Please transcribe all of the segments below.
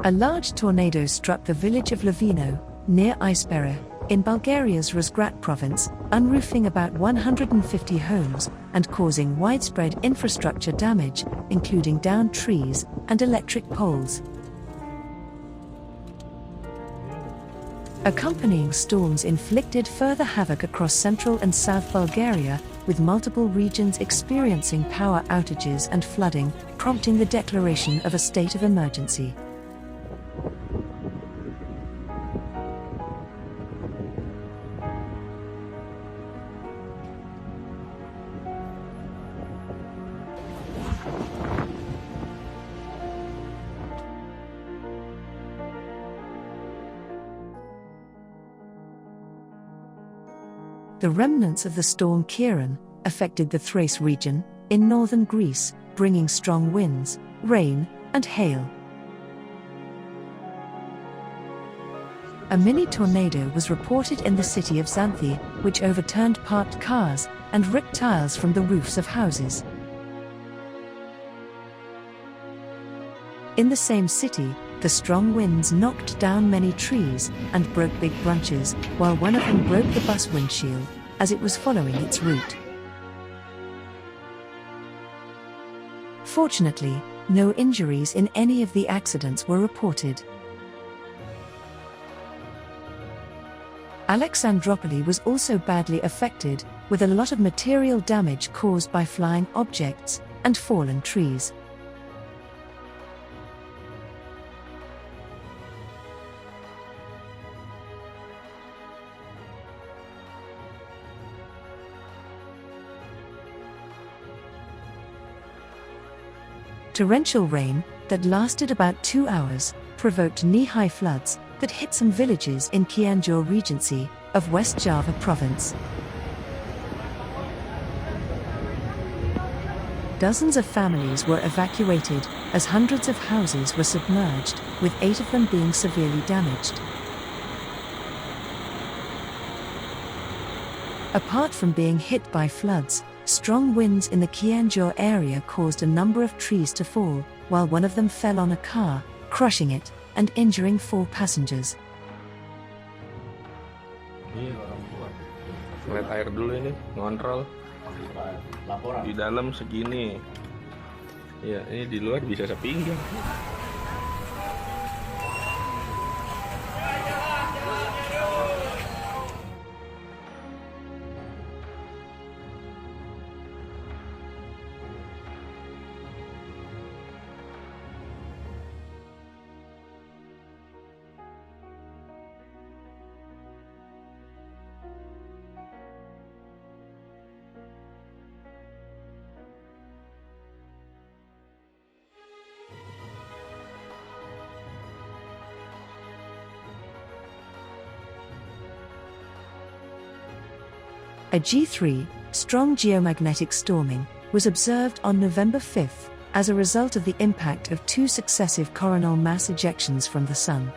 A large tornado struck the village of Lovino, near Iceberg, in Bulgaria's Razgrad province, unroofing about 150 homes and causing widespread infrastructure damage, including downed trees and electric poles. Accompanying storms inflicted further havoc across central and south Bulgaria, with multiple regions experiencing power outages and flooding, prompting the declaration of a state of emergency. The remnants of the storm Ciarán affected the Thrace region, in northern Greece, bringing strong winds, rain, and hail. A mini-tornado was reported in the city of Xanthi, which overturned parked cars and ripped tiles from the roofs of houses. In the same city, the strong winds knocked down many trees and broke big branches, while one of them broke the bus windshield as it was following its route. Fortunately, no injuries in any of the accidents were reported. Alexandropoli was also badly affected, with a lot of material damage caused by flying objects and fallen trees. Torrential rain that lasted about 2 hours provoked knee-high floods that hit some villages in Cianjur Regency of West Java province. Dozens of families were evacuated as hundreds of houses were submerged, with 8 of them being severely damaged. Apart from being hit by floods, strong winds in the Cianjur area caused a number of trees to fall, while one of them fell on a car, crushing it and injuring 4 passengers. Lihat air dulu ini, ngontrol. Di dalam segini. Ya, ini di luar bisa sepinggang. A G3, strong geomagnetic storming, was observed on November 5 as a result of the impact of 2 successive coronal mass ejections from the Sun.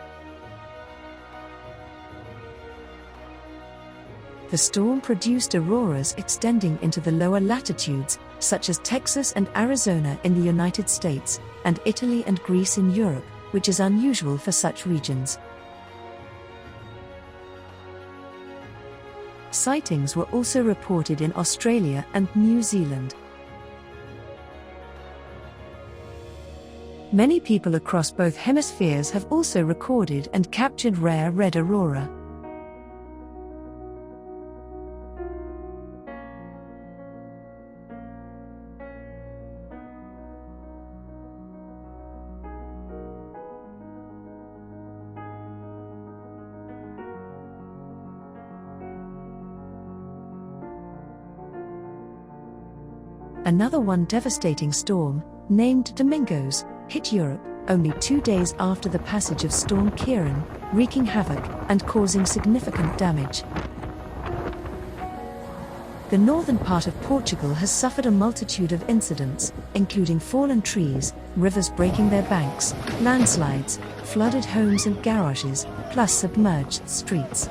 The storm produced auroras extending into the lower latitudes, such as Texas and Arizona in the United States, and Italy and Greece in Europe, which is unusual for such regions. Sightings were also reported in Australia and New Zealand. Many people across both hemispheres have also recorded and captured rare red aurora. Another one devastating storm, named Domingos, hit Europe only 2 days after the passage of Storm Ciarán, wreaking havoc and causing significant damage. The northern part of Portugal has suffered a multitude of incidents, including fallen trees, rivers breaking their banks, landslides, flooded homes and garages, plus submerged streets.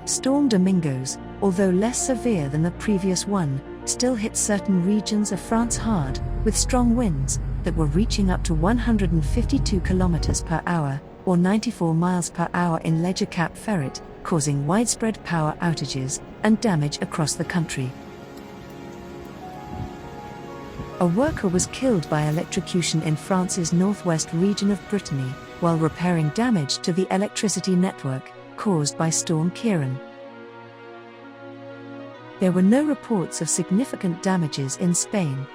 Storm Domingos, although less severe than the previous one, still hit certain regions of France hard, with strong winds, that were reaching up to 152 kilometers per hour, or 94 miles per hour in Ledger Cap Ferret, causing widespread power outages and damage across the country. A worker was killed by electrocution in France's northwest region of Brittany, while repairing damage to the electricity network caused by Storm Ciarán. There were no reports of significant damages in Spain.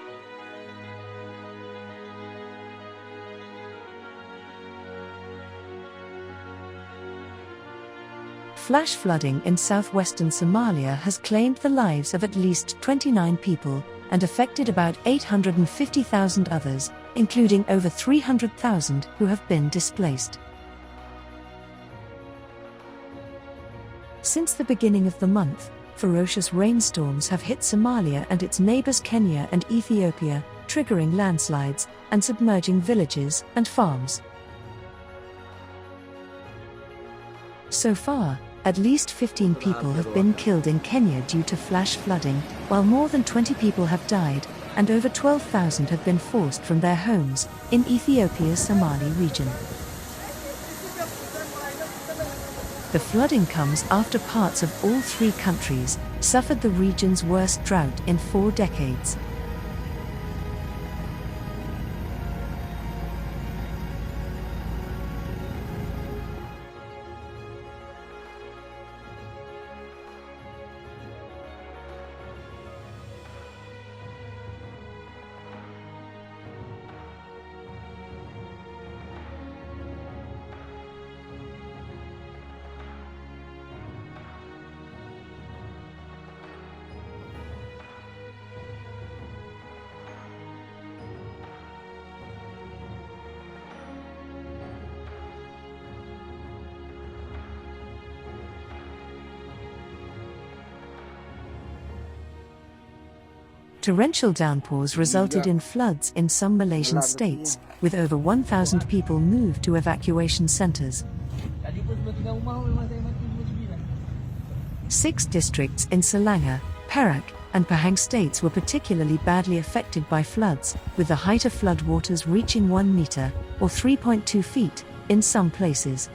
Flash flooding in southwestern Somalia has claimed the lives of at least 29 people and affected about 850,000 others, including over 300,000 who have been displaced. Since the beginning of the month, ferocious rainstorms have hit Somalia and its neighbors Kenya and Ethiopia, triggering landslides and submerging villages and farms. So far, at least 15 people have been killed in Kenya due to flash flooding, while more than 20 people have died, and over 12,000 have been forced from their homes in Ethiopia's Somali region. The flooding comes after parts of all three countries suffered the region's worst drought in 4 decades. Torrential downpours resulted in floods in some Malaysian states, with over 1,000 people moved to evacuation centers. 6 districts in Selangor, Perak, and Pahang states were particularly badly affected by floods, with the height of floodwaters reaching 1 meter, or 3.2 feet, in some places.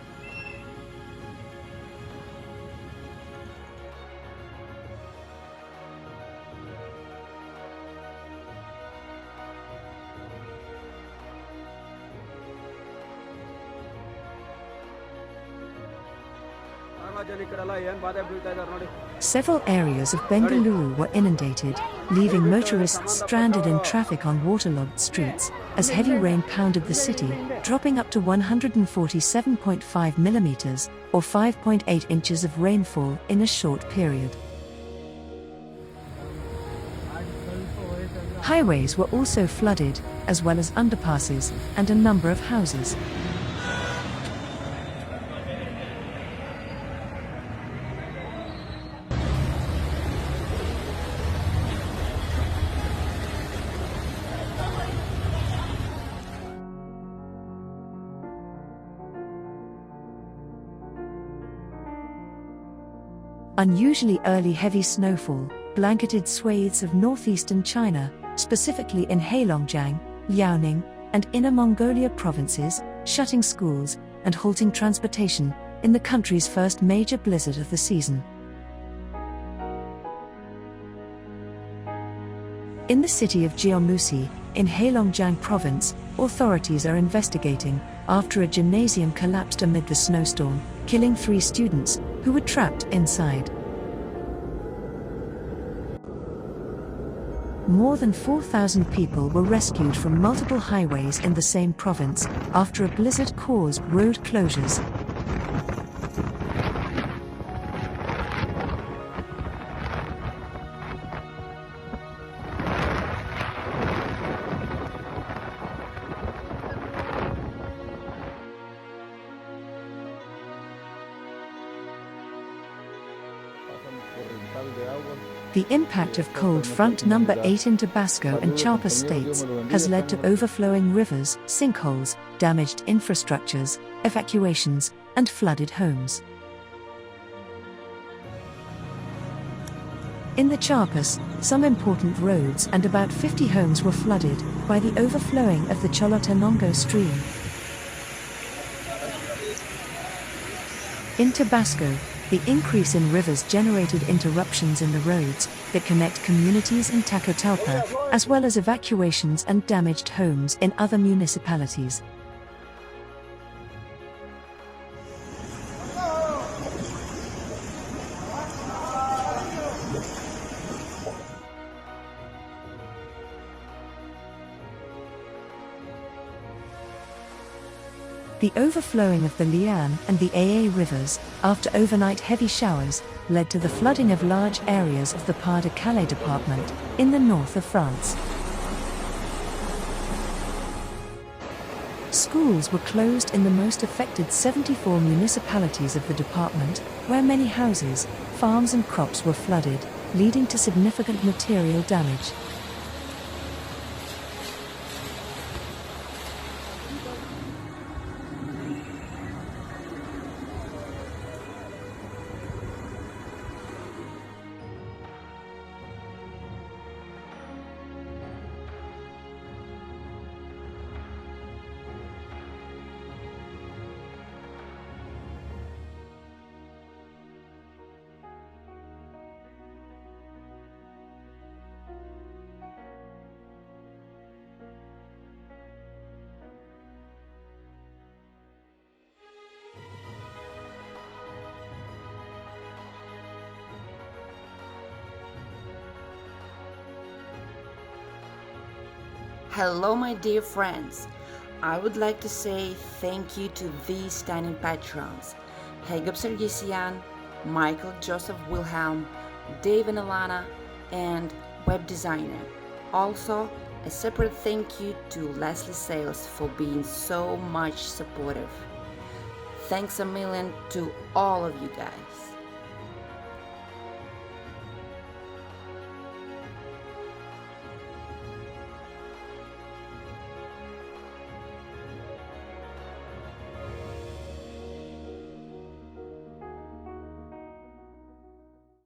Several areas of Bengaluru were inundated, leaving motorists stranded in traffic on waterlogged streets, as heavy rain pounded the city, dropping up to 147.5 millimeters, or 5.8 inches of rainfall in a short period. Highways were also flooded, as well as underpasses, and a number of houses. Unusually early heavy snowfall blanketed swathes of northeastern China, specifically in Heilongjiang, Liaoning, and Inner Mongolia provinces, shutting schools and halting transportation in the country's first major blizzard of the season. In the city of Jeonmusi, in Heilongjiang province, authorities are investigating after a gymnasium collapsed amid the snowstorm, killing 3 students who were trapped inside. More than 4,000 people were rescued from multiple highways in the same province after a blizzard caused road closures. The impact of cold front number 8 in Tabasco and Chiapas states has led to overflowing rivers, sinkholes, damaged infrastructures, evacuations, and flooded homes. In the Chiapas, some important roads and about 50 homes were flooded by the overflowing of the Cholotenango stream. In Tabasco, the increase in rivers generated interruptions in the roads that connect communities in Tacotalpa, as well as evacuations and damaged homes in other municipalities. The overflowing of the Liane and the AA rivers, after overnight heavy showers, led to the flooding of large areas of the Pas-de-Calais department, in the north of France. Schools were closed in the most affected 74 municipalities of the department, where many houses, farms and crops were flooded, leading to significant material damage. Hello my dear friends, I would like to say thank you to these stunning patrons, Hagab Sergisian, Michael Joseph Wilhelm, Dave and Alana, and web designer. Also, a separate thank you to Leslie Sales for being so much supportive. Thanks a million to all of you guys.